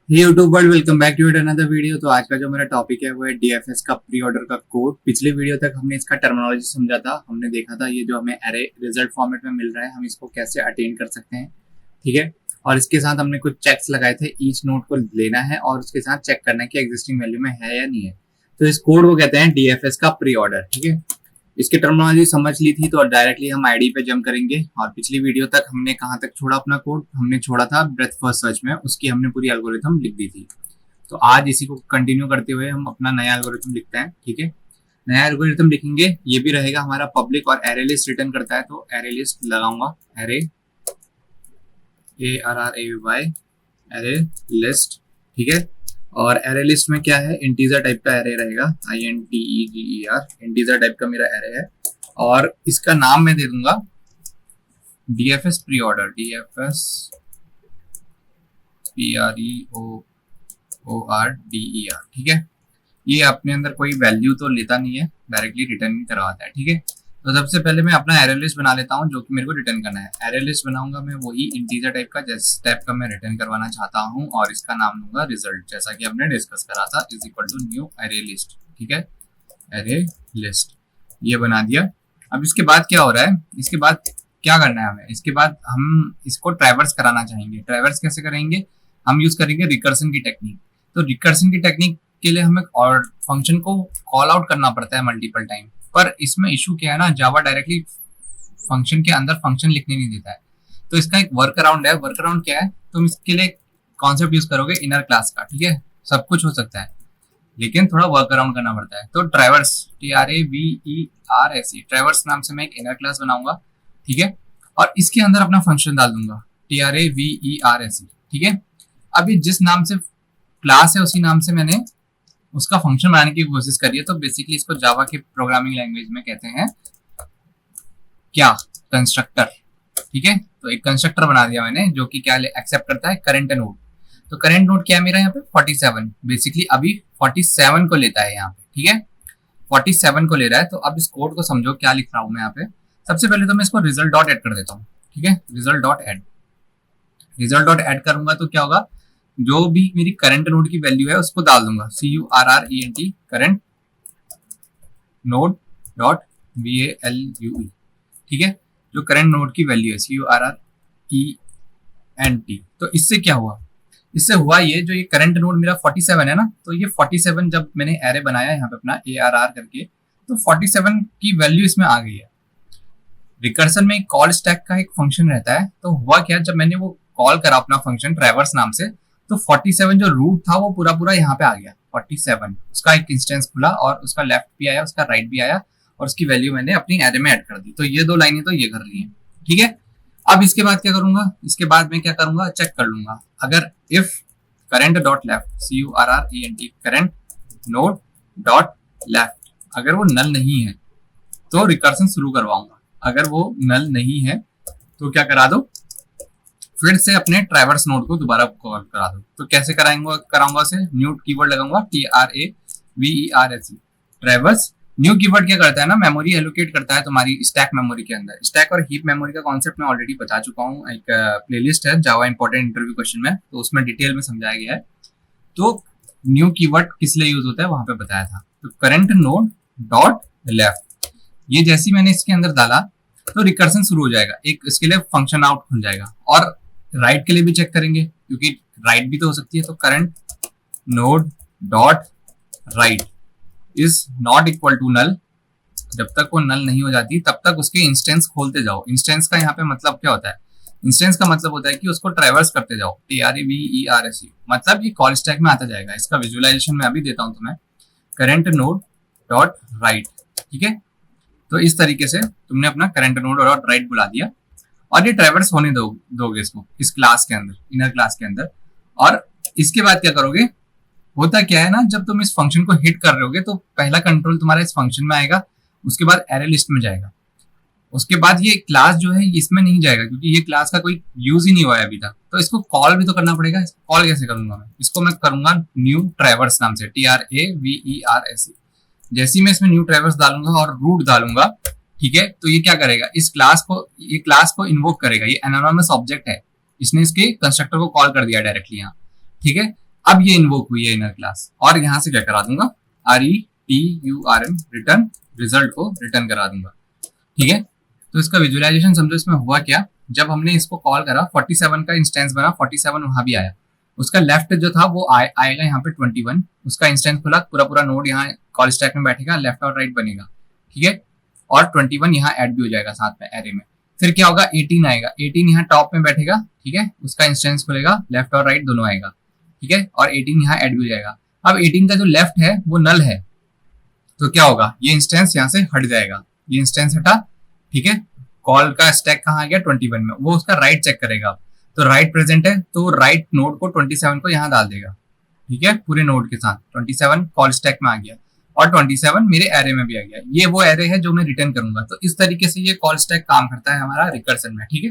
YouTube world welcome back to another video. तो आज का जो मेरा टॉपिक है वो है डीएफएस का प्री ऑर्डर का कोड। पिछले वीडियो तक हमने इसका टर्मिनोलॉजी समझा था, हमने देखा था ये जो हमें एरे रिजल्ट फॉर्मेट में मिल रहा है हम इसको कैसे अटेन कर सकते हैं, ठीक है। और इसके साथ हमने कुछ चेक्स लगाए थे, ईच नोड को लेना है और उसके साथ चेक करना है कि एग्जिस्टिंग वैल्यू में है या नहीं है। तो इस कोड को कहते हैं डीएफएस का प्री ऑर्डर, ठीक है। इसकी टर्मिनोलॉजी समझ ली थी तो डायरेक्टली हम आईडी पे जंप करेंगे। और पिछली वीडियो तक हमने कहाँ तक छोड़ा अपना कोड, हमने छोड़ा था ब्रेथ फर्स्ट सर्च में, उसकी हमने पूरी एल्गोरिथम लिख दी थी। तो आज इसी को कंटिन्यू करते हुए हम अपना नया एल्गोरिथम लिखते हैं, ठीक है। नया एल्गोरिथम लिखेंगे, ये भी रहेगा हमारा पब्लिक और एरे लिस्ट रिटर्न करता है तो एरे लिस्ट लगाऊंगा, एरे ARRAY एरे लिस्ट, ठीक है। और एरे लिस्ट में क्या है, इंटीजर टाइप का एरे रहेगा, INTEGER इंटीजर टाइप का मेरा एरे है। और इसका नाम मैं दे दूंगा DFS pre order, DFS PREORDER, ठीक है। ये अपने अंदर कोई वैल्यू तो लेता नहीं है, डायरेक्टली रिटर्न ही करवाता है, ठीक है। तो सबसे पहले मैं अपना एरे लिस्ट बना लेता हूँ जो कि मेरे को रिटर्न करना है। एरे लिस्ट बनाऊंगा मैं वही इंटीजर टाइप का जिस टाइप का मैं रिटर्न करवाना चाहता हूँ और इसका नाम दूंगा रिजल्ट, जैसा कि हमने डिस्कस करा था, is equal to new array list, ठीक है। एरे लिस्ट ये बना दिया। अब इसके बाद क्या हो रहा है, इसके बाद क्या करना है हमें, इसके बाद हम इसको ट्रैवर्स कराना चाहेंगे। ट्रैवर्स कैसे करेंगे, हम यूज करेंगे रिकर्सन की टेक्निक। तो रिकर्सन की टेक्निक के लिए हमें और फंक्शन को कॉल आउट करना पड़ता है मल्टीपल टाइम। पर इसमें इशू क्या है ना, जावा डायरेक्टली फंक्शन के अंदर फंक्शन लिखने नहीं देता है। तो इसका एक वर्क अराउंड है। वर्क अराउंड क्या है, तुम इसके लिए कॉन्सेप्ट यूज करोगे इनर क्लास का, ठीक है। सब कुछ हो सकता है लेकिन थोड़ा वर्क अराउंड करना पड़ता है। तो ट्रैवर्स TRAVERS ट्रैवर्स नाम से मैं एक इनर क्लास बनाऊंगा, ठीक है। और इसके अंदर अपना फंक्शन डाल दूंगा TRAVERS, ठीक है। अभी जिस नाम से क्लास है उसी नाम से मैंने उसका फंक्शन बनाने की कोशिश करी है। तो बेसिकली इसको जावा के प्रोग्रामिंग लैंग्वेज में कहते हैं क्या, कंस्ट्रक्टर, ठीक है। तो एक कंस्ट्रक्टर बना दिया मैंने जो कि क्या एक्सेप्ट करता है, करंट नोड। तो करंट नोड क्या है मेरा यहाँ पे 47, बेसिकली अभी 47 को लेता है यहाँ पे, ठीक है। 47 को ले रहा है। तो अब इस कोड को समझो क्या लिख रहा हूँ मैं यहाँ पे। सबसे पहले तो मैं इसको रिजल्ट डॉट एड कर देता हूँ, ठीक है। रिजल्ट डॉट एड करूंगा तो क्या होगा, जो भी मेरी करंट नोड की वैल्यू है उसको डाल दूंगा, CURRENT current node dot VALUE, ठीक है। जो करंट नोड की वैल्यू है CURRENT। तो इससे क्या हुआ, इससे हुआ ये, जो ये करंट नोड मेरा 47 है ना, तो ये 47 जब मैंने एरे बनाया यहाँ पे अपना ARR करके, तो 47 की वैल्यू इसमें आ गई है। रिकर्सन में कॉल स्टैक का एक फंक्शन रहता है। तो हुआ क्या, जब मैंने वो कॉल करा अपना फंक्शन ट्रैवर्स नाम से, तो 47 जो रूट था वो पूरा पूरा यहाँ पे आ गया। 47 उसका एक इंस्टेंस खुला और उसका लेफ्ट भी आया, उसका राइट भी आया और उसकी वैल्यू मैंने अपनी एरे में ऐड कर दी। तो ये दो लाइनें तो ये कर ली है, ठीक है। अब इसके बाद क्या करूंगा, इसके बाद मैं क्या करूंगा, चेक कर लूंगा। अगर if current dot left CURRENT current node dot left अगर वो नल नहीं है तो रिकर्सन शुरू करवाऊंगा। अगर वो नल नहीं है तो क्या करा दो, फिर से अपने ट्रैवर्स नोड को दोबारा कॉल करा दो। तो कैसे कराऊंगा उसे, न्यू कीवर्ड लगाऊंगा TRAVERS ट्रैवर्स। न्यू कीवर्ड क्या करता है ना, मेमोरी एलोकेट करता है तुम्हारी स्टैक मेमोरी के अंदर। स्टैक और हीप मेमोरी का कॉन्सेप्ट मैं ऑलरेडी बता चुका हूँ, एक प्लेलिस्ट है जावा इंपॉर्टेंट इंटरव्यू क्वेश्चन में, तो उसमें डिटेल में समझाया गया है। तो न्यू कीवर्ड किस लिए यूज होता है वहां पे बताया था। तो करंट नोड डॉट लेफ्ट, ये जैसी मैंने इसके अंदर डाला तो रिकर्सन शुरू हो जाएगा, एक इसके लिए फंक्शन आउट खुल जाएगा। और राइट के लिए भी चेक करेंगे क्योंकि राइट भी तो हो सकती है। तो current node dot right is not equal to null, जब तक वो नल नहीं हो जाती तब तक उसके इंस्टेंस खोलते जाओ। इंस्टेंस का यहाँ पे मतलब क्या होता है, इंस्टेंस का मतलब होता है कि उसको ट्रैवर्स करते जाओ, TRAVERS, मतलब ये कॉल स्टैक में आता जाएगा। इसका विजुअलाइजेशन मैं अभी देता हूँ तुम्हें, करंट नोड डॉट राइट, ठीक है। तो इस तरीके से तुमने अपना करंट नोड डॉट राइट बुला दिया और ये ट्रैवर्स होने दोगे इसको इस क्लास के अंदर, इनर क्लास के अंदर। और इसके बाद क्या करोगे, होता क्या है ना, जब तुम इस फंक्शन को हिट कर रहे होगे तो पहला कंट्रोल तुम्हारा इस फंक्शन में आएगा, उसके बाद एरे लिस्ट में जाएगा, उसके बाद ये क्लास जो है इसमें नहीं जाएगा क्योंकि ये क्लास का कोई यूज ही नहीं हुआ है अभी तक। तो इसको कॉल भी तो करना पड़ेगा। कॉल कैसे करूंगा मैं, इसको मैं करूंगा न्यू ट्रैवर्स नाम से, TRAVERS। जैसे ही मैं इसमें न्यू ट्रैवर्स डालूंगा और रूट डालूंगा, ठीक है, तो ये क्या करेगा, इस क्लास को इन्वोक करेगा। ये एनोनिमस ऑब्जेक्ट है, इसने इसके कंस्ट्रक्टर को कॉल कर दिया डायरेक्टली यहाँ, ठीक है। अब ये इन्वोक हुई है इनर क्लास, और यहाँ से क्या करा दूंगा, RETURM रिटर्न रिजल्ट को रिटर्न करा दूंगा। ठीक है, तो इसका विजुअलाइजेशन समझो इसमें हुआ क्या। जब हमने इसको कॉल करा 47 का इंस्टेंस बना, 47 वहां भी आया, उसका लेफ्ट जो था वो आएगा यहाँ पे 21, उसका इंस्टेंस खुला, पूरा पूरा नोड यहाँ कॉल स्टैक में बैठेगा, लेफ्ट और राइट बनेगा। ठीक है, और 21 यहाँ ऐड भी हो जाएगा साथ में एरे में। फिर क्या होगा, 18 आएगा, 18 यहाँ टॉप में बैठेगा। ठीक है, उसका इंस्टेंस खुलेगा, लेफ्ट और राइट दोनों आएगा। ठीक है, और 18 यहाँ ऐड भी हो जाएगा। अब 18 का जो लेफ्ट है वो नल है, तो क्या होगा, ये इंस्टेंस यहाँ से हट जाएगा, ये इंस्टेंस हटा। ठीक है, कॉल का स्टैक कहाँ आ गया 21 में, वो उसका राइट चेक करेगा, तो राइट प्रेजेंट है, तो राइट नोड को 27 को यहाँ डाल देगा। ठीक है, पूरे नोड के साथ 27 कॉल स्टैक में आ गया, और 27 मेरे एरे में भी आ गया। ये वो एरे है जो मैं रिटर्न करूंगा। तो इस तरीके से ये कॉल स्टैक काम करता है हमारा रिकर्सन में। ठीक है,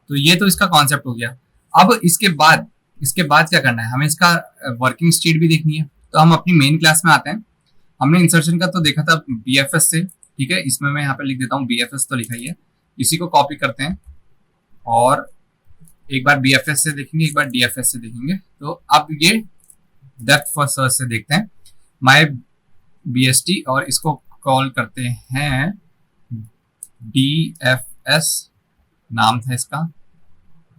तो ये तो इसका कॉन्सेप्ट हो गया। अब इसके बाद क्या करना है, हमें इसका वर्किंग स्टेट भी देखनी है। तो हम अपनी मेन क्लास में आते हैं। हमने इंसर्शन का तो देखा था BFS से। ठीक है, इसमें मैं यहाँ पे लिख देता हूँ BFS तो लिखा ही है, इसी को कॉपी करते हैं और एक बार BFS से देखेंगे, एक बार DFS से देखेंगे। तो अब ये डेप्थ फर्स्ट सर्च से देखते हैं माई BST, और इसको कॉल करते हैं DFS, नाम था इसका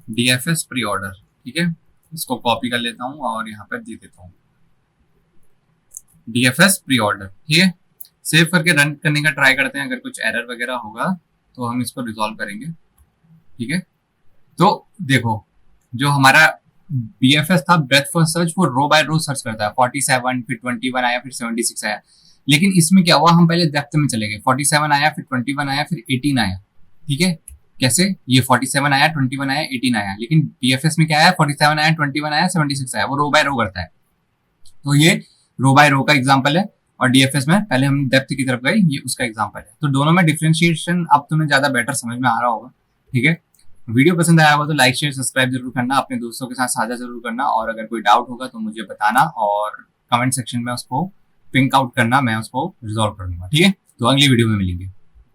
DFS प्री ऑर्डर। ठीक है, इसको कॉपी कर लेता हूँ और यहाँ पर दे देता हूँ DFS प्री ऑर्डर। ठीक है, सेव करके रन करने का ट्राई करते हैं, अगर कुछ एरर वगैरह होगा तो हम इसको रिजॉल्व करेंगे। ठीक है, तो देखो जो हमारा BFS था ब्रेथ फर्स्ट सर्च, वो रो बाय रो सर्च करता है। 47, फिर 21 आया, फिर 76 आया। लेकिन इसमें क्या हुआ, हम पहले डेप्थ में चले गए, 47 आया, फिर 21 आया, फिर 18 आया। ठीक है, कैसे, ये 47 आया, 21 आया, 18 आया, लेकिन BFS में क्या आया, 47 आया, 21 आया, 76 आया। वो रो बाय रो करता है, तो ये रो बाय रो का एग्जाम्पल है। और DFS में पहले हम डेप्थ की तरफ गए, ये उसका एग्जाम्पल है। तो दोनों में डिफरेंशिएशन अब तुम्हें ज्यादा बेटर समझ में आ रहा होगा। ठीक है, वीडियो पसंद आया होगा तो लाइक शेयर सब्सक्राइब जरूर करना, अपने दोस्तों के साथ साझा जरूर करना, और अगर कोई डाउट होगा तो मुझे बताना और कमेंट सेक्शन में उसको पिंक आउट करना, मैं उसको रिजॉल्व कर दूंगा। ठीक है, तो अगली वीडियो में मिलेंगे।